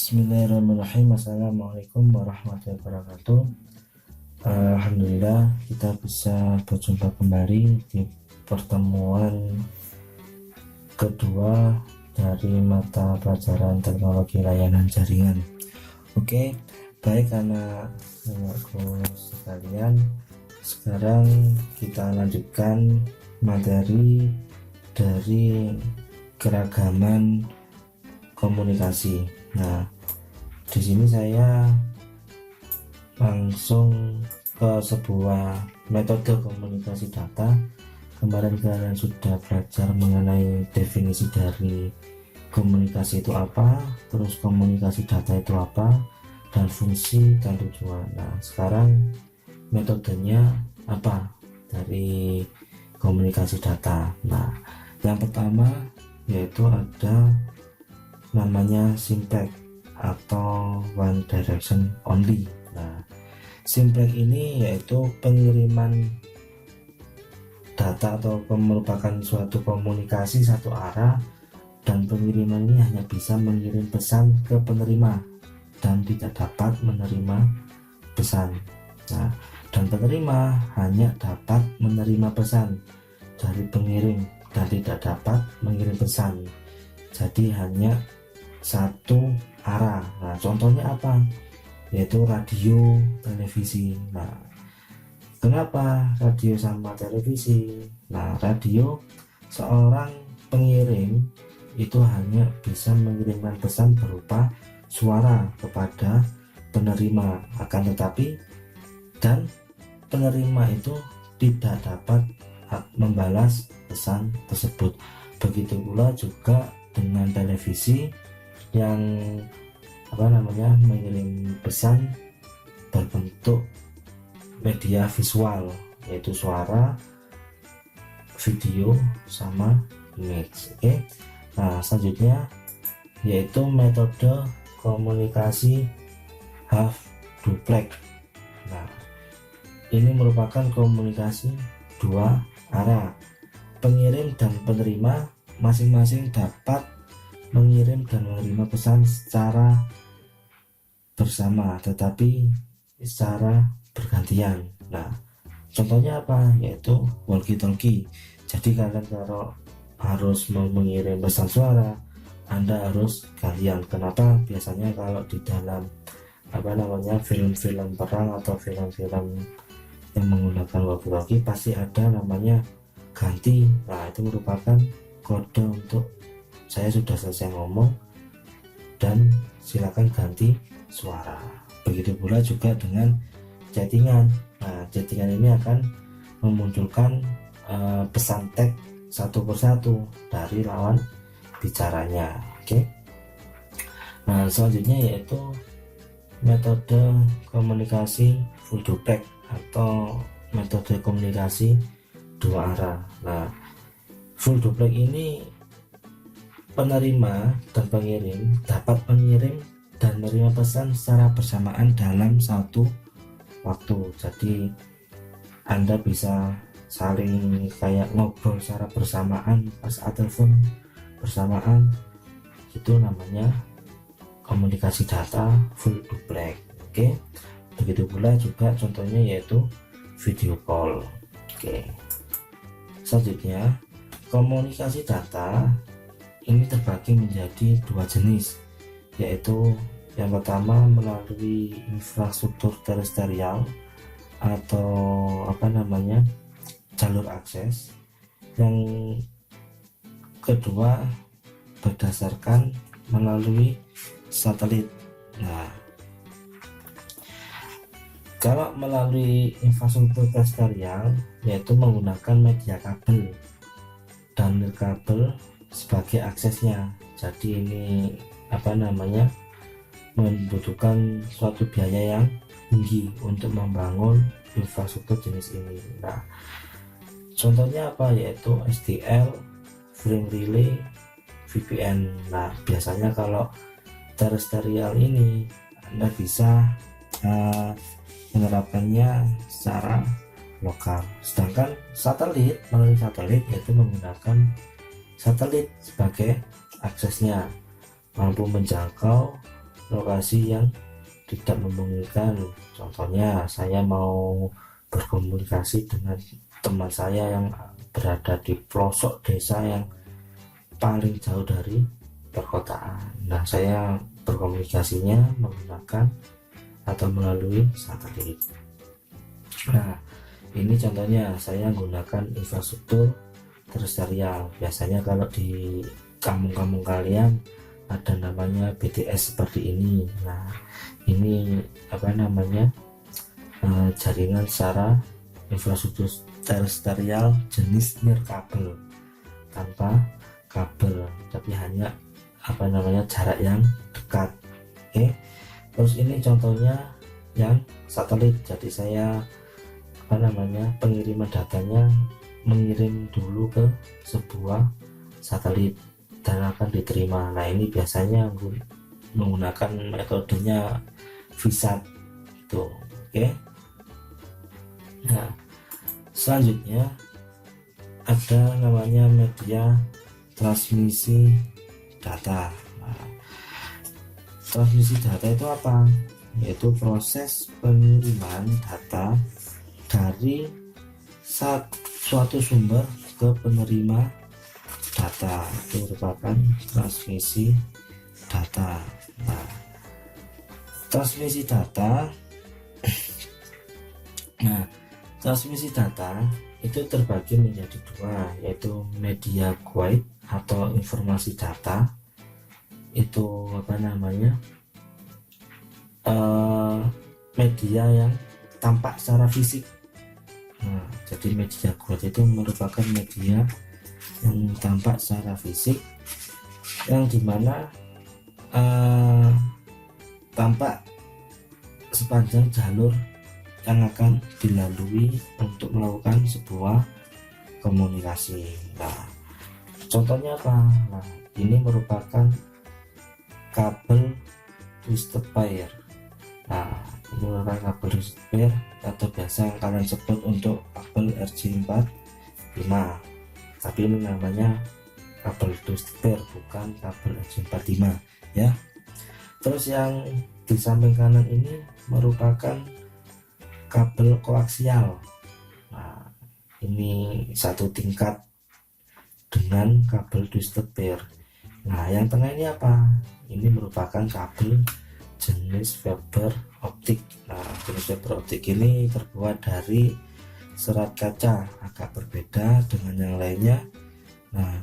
Bismillahirrahmanirrahim. Assalamualaikum warahmatullahi wabarakatuh. Alhamdulillah kita bisa berjumpa kembali di pertemuan kedua dari mata pelajaran teknologi layanan jaringan. Oke, baik anak-anakku sekalian, sekarang kita lanjutkan materi dari keragaman komunikasi. Nah, di sini saya langsung ke sebuah metode komunikasi data. Kemarin kalian sudah belajar mengenai definisi dari komunikasi itu apa, terus komunikasi data itu apa, dan fungsi dan tujuan. Nah, sekarang metodenya apa dari komunikasi data. Nah, yang pertama yaitu ada namanya simplex atau one direction only. Nah, simplex ini yaitu pengiriman data atau merupakan suatu komunikasi satu arah, dan pengiriman ini hanya bisa mengirim pesan ke penerima dan tidak dapat menerima pesan. Nah, dan penerima hanya dapat menerima pesan dari pengirim dan tidak dapat mengirim pesan. Jadi hanya satu arah. Nah, contohnya apa? Yaitu radio, televisi. Nah, kenapa radio sama televisi? Nah, radio seorang pengirim itu hanya bisa mengirimkan pesan berupa suara kepada penerima, akan tetapi dan penerima itu tidak dapat membalas pesan tersebut. Begitu pula juga dengan televisi yang mengirim pesan berbentuk media visual, yaitu suara, video, sama image. Oke. Nah, selanjutnya yaitu metode komunikasi half duplex. Nah, ini merupakan komunikasi dua arah. Pengirim dan penerima masing-masing dapat mengirim dan menerima pesan secara bersama, tetapi secara bergantian. Nah, contohnya apa? Yaitu walkie-talkie. Jadi kalian kalau harus mengirim pesan suara, Anda harus gantian. Kenapa? Biasanya kalau di dalam film-film perang atau film-film yang menggunakan walkie-talkie pasti ada namanya ganti. Nah, itu merupakan kode untuk saya sudah selesai ngomong dan silakan ganti suara. Begitu pula juga dengan chattingan. Nah, chattingan ini akan memunculkan pesan teks satu persatu dari lawan bicaranya. Oke. Nah, selanjutnya yaitu metode komunikasi full duplex atau metode komunikasi dua arah. Nah, full duplex ini penerima dan pengirim dapat mengirim dan menerima pesan secara bersamaan dalam satu waktu. Jadi Anda bisa saling kayak ngobrol secara bersamaan pas telepon bersamaan. Itu namanya komunikasi data full duplex. Oke. Begitu pula juga contohnya yaitu video call. Oke. Selanjutnya, komunikasi data ini terbagi menjadi dua jenis, yaitu yang pertama melalui infrastruktur terestrial atau jalur akses, yang kedua berdasarkan melalui satelit. Nah, kalau melalui infrastruktur terestrial yaitu menggunakan media kabel dan kabel sebagai aksesnya. Jadi ini membutuhkan suatu biaya yang tinggi untuk membangun infrastruktur jenis ini. Nah, contohnya apa? Yaitu STL, frame relay, VPN. Nah, biasanya kalau terestrial ini Anda bisa menerapkannya secara lokal, sedangkan satelit melalui satelit yaitu menggunakan satelit sebagai aksesnya, mampu menjangkau lokasi yang tidak memungkinkan. Contohnya saya mau berkomunikasi dengan teman saya yang berada di pelosok desa yang paling jauh dari perkotaan. Nah, saya berkomunikasinya menggunakan atau melalui satelit. Nah, ini contohnya saya menggunakan infrastruktur terestrial. Biasanya kalau di kampung-kampung kalian ada namanya BTS seperti ini. Nah, ini apa namanya, jaringan secara infrastruktur terestrial jenis nirkabel, tanpa kabel, tapi hanya apa namanya, jarak yang dekat. Oke, terus ini contohnya yang satelit. Jadi saya apa namanya, pengiriman datanya mengirim dulu ke sebuah satelit dan akan diterima. Nah, ini biasanya menggunakan metodenya VSAT itu. Oke. Nah, selanjutnya ada namanya media transmisi data. Nah, transmisi data itu apa? Yaitu proses pengiriman data dari suatu sumber ke penerima data. Itu merupakan transmisi data. Nah, transmisi data nah transmisi data itu terbagi menjadi dua, yaitu media guide atau informasi data. Itu apa namanya, media yang tampak secara fisik. Nah, jadi media guide itu merupakan media yang tampak secara fisik, yang dimana tampak sepanjang jalur yang akan dilalui untuk melakukan sebuah komunikasi. Nah, contohnya apa? Nah, ini merupakan kabel twisted pair. Nah, ini merupakan kabel twisted pair atau biasa yang kalian sebut untuk kabel RJ45, tapi ini namanya kabel twisted pair, bukan kabel RJ45 ya. Terus yang di samping kanan ini merupakan kabel koaksial. Nah, ini satu tingkat dengan kabel twisted pair. Nah, yang tengah ini apa? Ini merupakan kabel jenis fiber optik. Nah, jenis fiber optik ini terbuat dari serat kaca, agak berbeda dengan yang lainnya. Nah,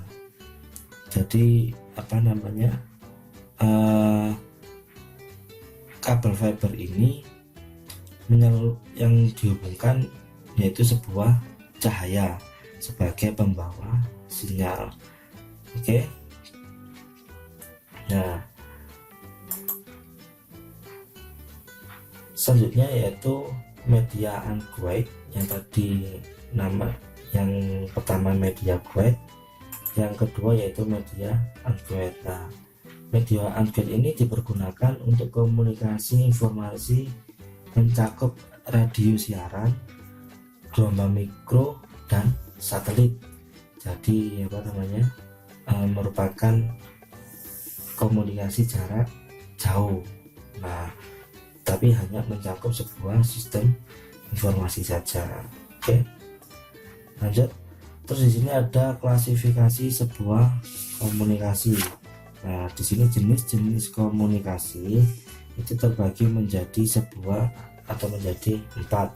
jadi apa namanya, kabel fiber ini yang dihubungkan yaitu sebuah cahaya sebagai pembawa sinyal. Oke. Nah, selanjutnya yaitu media unguided. Yang tadi yang pertama media guide, yang kedua yaitu media unguided. Nah, media unguided ini dipergunakan untuk komunikasi informasi mencakup radio siaran, gelombang mikro, dan satelit. Jadi apa namanya, merupakan komunikasi jarak jauh. Nah, tapi hanya mencakup sebuah sistem informasi saja. Oke, lanjut. Terus di sini ada klasifikasi sebuah komunikasi. Nah, di sini jenis-jenis komunikasi itu terbagi menjadi menjadi 4.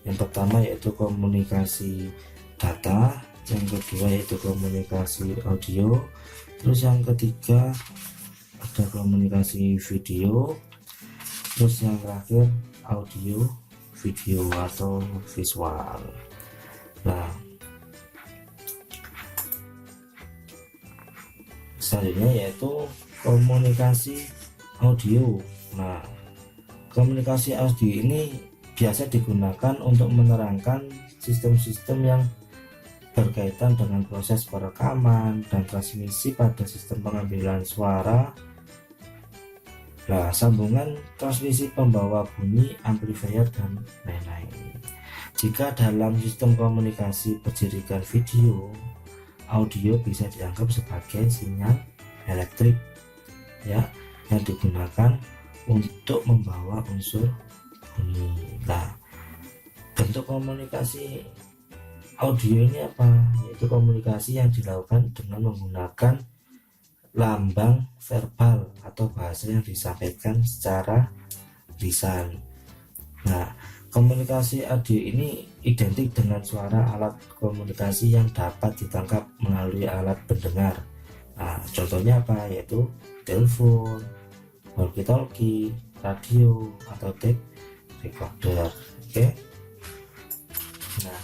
Yang pertama yaitu komunikasi data, yang kedua yaitu komunikasi audio, terus yang ketiga ada komunikasi video, terus yang terakhir audio video atau visual. Nah, selanjutnya yaitu komunikasi audio. Nah, komunikasi audio ini biasa digunakan untuk menerangkan sistem-sistem yang berkaitan dengan proses perekaman dan transmisi pada sistem pengambilan suara. Nah, sambungan transmisi pembawa bunyi, amplifier, dan lain-lain. Jika dalam sistem komunikasi berjaringan video, audio bisa dianggap sebagai sinyal elektrik ya, yang digunakan untuk membawa unsur bunyi. Nah, bentuk komunikasi audio ini apa? Yaitu komunikasi yang dilakukan dengan menggunakan lambang verbal atau bahasa yang disampaikan secara lisan. Nah, komunikasi audio ini identik dengan suara alat komunikasi yang dapat ditangkap melalui alat pendengar. Nah, contohnya apa? Yaitu telepon, walkie-talkie, radio, atau tape recorder. Oke. Nah,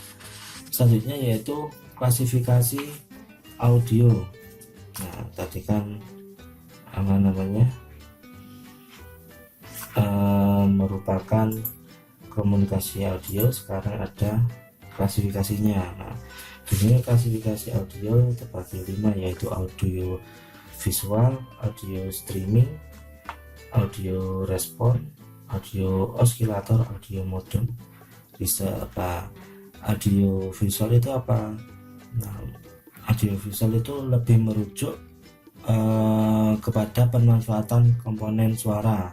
selanjutnya yaitu klasifikasi audio. Nah, tadi kan apa namanya, merupakan komunikasi audio, sekarang ada klasifikasinya. Nah, di sini klasifikasi audio terbagi 5, yaitu audio visual, audio streaming, audio respon, audio osilator, audio modem, bisa apa. Audio visual itu apa? Nah, audio visual itu lebih merujuk kepada pemanfaatan komponen suara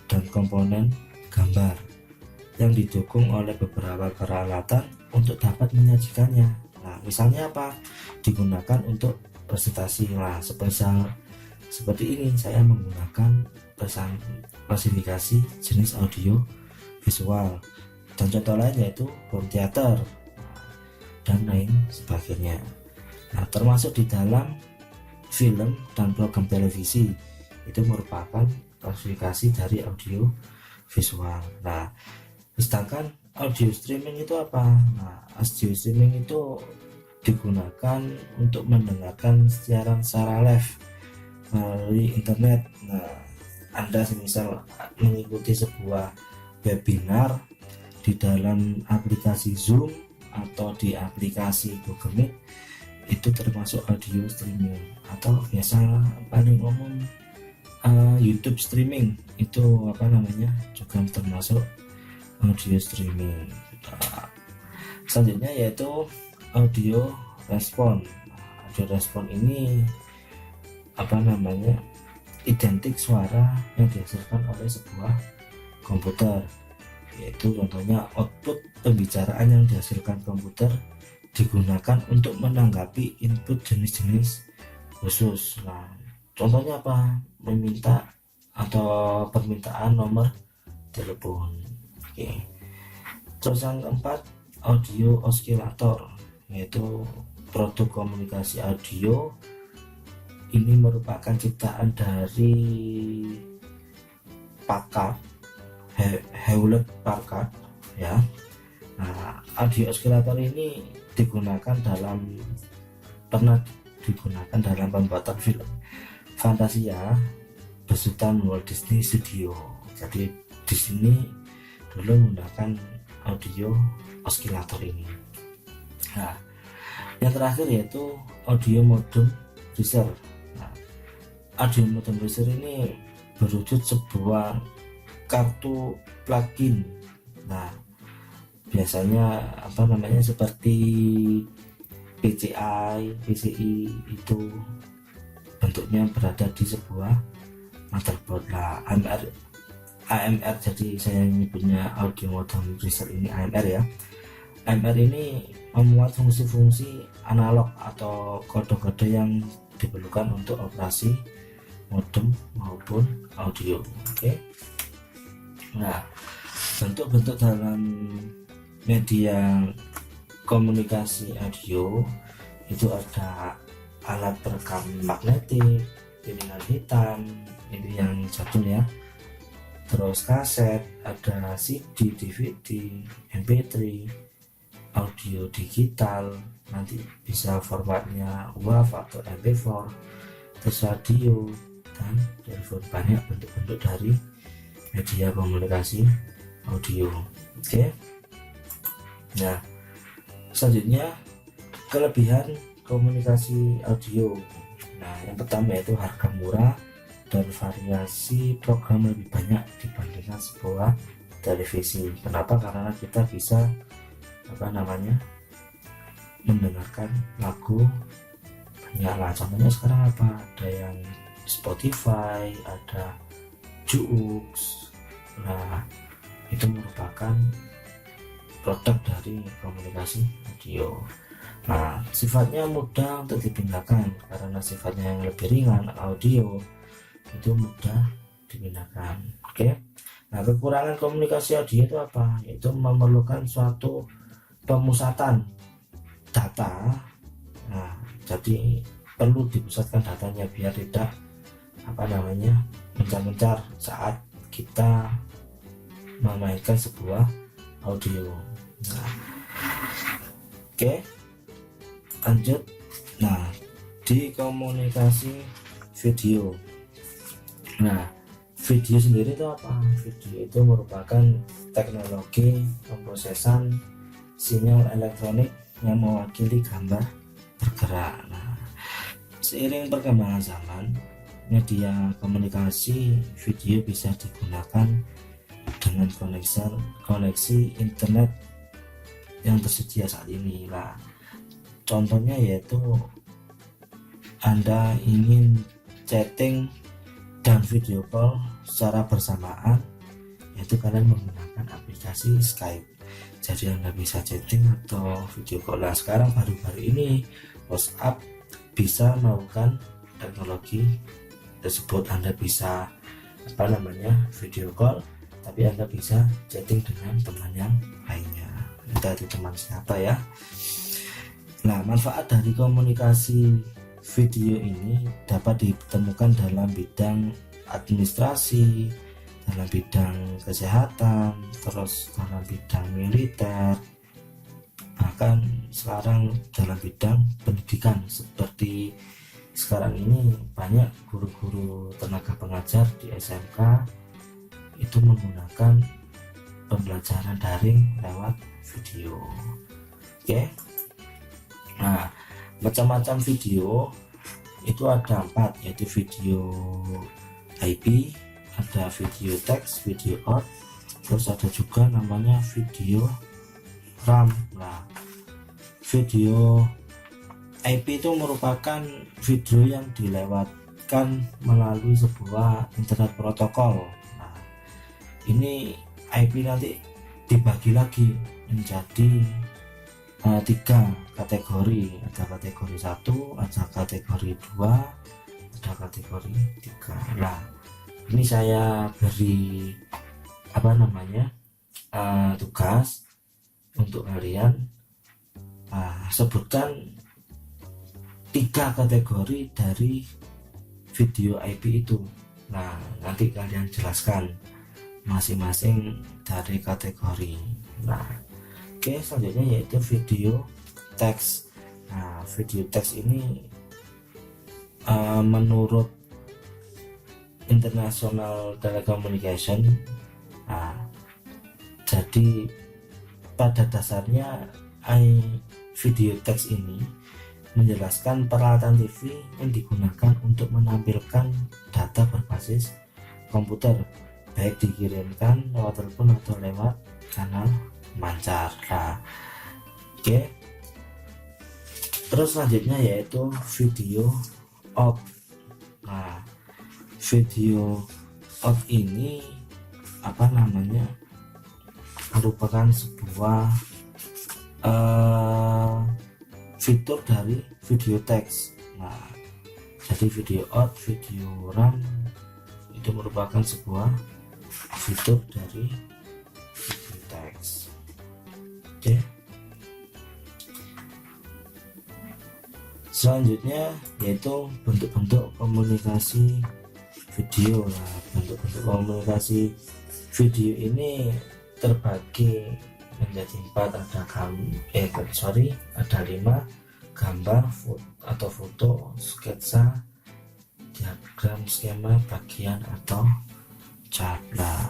dan komponen gambar yang didukung oleh beberapa peralatan untuk dapat menyajikannya. Nah, misalnya apa? Digunakan untuk presentasi. Nah, seperti ini saya menggunakan klasifikasi jenis audio visual, dan contoh lain yaitu home theater dan lain sebagainya. Nah, termasuk di dalam film dan program televisi itu merupakan klasifikasi dari audio visual. Nah, sedangkan audio streaming itu apa? Nah, audio streaming itu digunakan untuk mendengarkan siaran secara live melalui internet. Nah, Anda semisal mengikuti sebuah webinar di dalam aplikasi Zoom atau di aplikasi Google Meet, itu termasuk audio streaming. Atau biasa paling umum YouTube streaming itu apa namanya, juga termasuk audio streaming. Selanjutnya yaitu audio respon. Audio respon ini apa namanya, identik suara yang dihasilkan oleh sebuah komputer, yaitu contohnya output pembicaraan yang dihasilkan komputer digunakan untuk menanggapi input jenis-jenis khusus. Nah, contohnya apa? Meminta atau permintaan nomor telepon. Oke. Terus yang keempat, audio osilator, yaitu produk komunikasi audio. Ini merupakan ciptaan dari Packard, Hewlett Packard ya. Nah, audio osilator ini pernah digunakan dalam pembuatan film Fantasia besutan Walt Disney Studio. Jadi di sini dulu menggunakan audio osilator ini. Nah, yang terakhir yaitu audio modem riser. Nah, audio modem riser ini berwujud sebuah kartu plugin. Nah, biasanya apa namanya, seperti PCI itu bentuknya berada di sebuah motherboard. Nah, AMR, jadi saya menyebutnya audio modem riser ini AMR ya. AMR ini memuat fungsi-fungsi analog atau kode-kode yang diperlukan untuk operasi modem maupun audio. Oke. Nah, bentuk-bentuk dalam media komunikasi audio itu ada alat perekam magnetik, piringan hitam, ini yang jadul ya. Terus kaset, ada CD, DVD, MP3, audio digital, nanti bisa formatnya WAV atau MP4, terus radio dan telepon. Banyak bentuk-bentuk dari media komunikasi audio. Oke. Nah, selanjutnya kelebihan komunikasi audio. Nah, yang pertama yaitu harga murah dan variasi program lebih banyak dibandingkan sebuah televisi. Kenapa? Karena kita bisa apa namanya, mendengarkan lagu banyak lah. Contohnya sekarang apa? Ada yang Spotify, ada Jux. Nah, itu merupakan produk dari komunikasi audio. Nah, sifatnya mudah untuk dipindahkan karena sifatnya yang lebih ringan. Audio itu mudah dipindahkan. Oke. Nah, kekurangan komunikasi audio itu apa? Yaitu memerlukan suatu pemusatan data. Nah, jadi perlu dipusatkan datanya biar tidak mencar-mencar saat kita memainkan sebuah audio. Nah, oke, lanjut. Nah, di komunikasi video. Nah, video sendiri itu apa? Video itu merupakan teknologi pemrosesan sinyal elektronik yang mewakili gambar bergerak. Nah, seiring perkembangan zaman, media komunikasi video bisa digunakan dengan koneksi internet yang tersedia saat ini. Nah, contohnya yaitu Anda ingin chatting dan video call secara bersamaan, yaitu kalian menggunakan aplikasi Skype. Jadi Anda bisa chatting atau video call. Nah, sekarang baru-baru ini WhatsApp bisa melakukan teknologi tersebut. Anda bisa video call, tapi Anda bisa chatting dengan teman yang lainnya, entah itu teman siapa ya. Nah, manfaat dari komunikasi video ini dapat ditemukan dalam bidang administrasi, dalam bidang kesehatan, terus dalam bidang militer, bahkan sekarang dalam bidang pendidikan. Seperti sekarang ini banyak guru-guru tenaga pengajar di SMK itu menggunakan pembelajaran daring lewat video. Oke. Nah, macam-macam video itu ada 4, yaitu video IP, ada video teks, video out, terus ada juga namanya video RAM. Nah, video IP itu merupakan video yang dilewatkan melalui sebuah internet protokol. Nah, ini IP nanti dibagi lagi menjadi 3 kategori. Ada kategori 1, ada kategori 2, ada kategori 3. Nah, ini saya beri tugas untuk kalian sebutkan 3 kategori dari video IP itu. Nah, nanti kalian jelaskan masing-masing dari kategori. Nah, oke, selanjutnya yaitu video teks. Nah, video teks ini menurut International Telecommunication, jadi pada dasarnya video teks ini menjelaskan peralatan TV yang digunakan untuk menampilkan data berbasis komputer, baik dikirimkan lewat telepon atau lewat kanal mancar. Nah, oke. Terus selanjutnya yaitu video out. Nah, video out ini merupakan sebuah fitur dari video teks. Nah, jadi video out, video RAM itu merupakan sebuah fitur dari video teks. Oke. Selanjutnya yaitu bentuk-bentuk komunikasi video. Nah, bentuk-bentuk komunikasi video ini terbagi menjadi 4. Ada 5: gambar atau foto, sketsa, diagram, skema, bagian atau chart. Nah,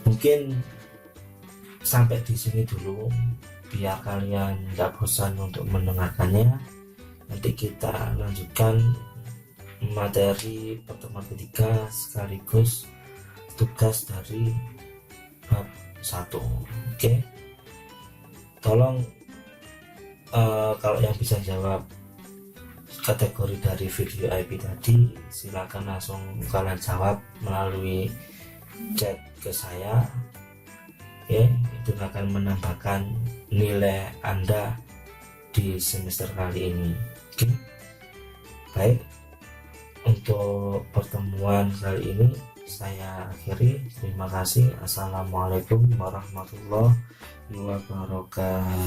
mungkin sampai di sini dulu biar kalian nggak bosan untuk mendengarkannya. Nanti kita lanjutkan materi pertemuan ketiga sekaligus tugas dari bab 1. Oke. Tolong kalau yang bisa jawab kategori dari video IP tadi, silakan langsung kalian jawab melalui chat ke saya, oke, itu akan menambahkan nilai Anda di semester kali ini. Oke, baik, untuk pertemuan kali ini saya akhiri. Terima kasih. Assalamualaikum warahmatullahi wabarakatuh.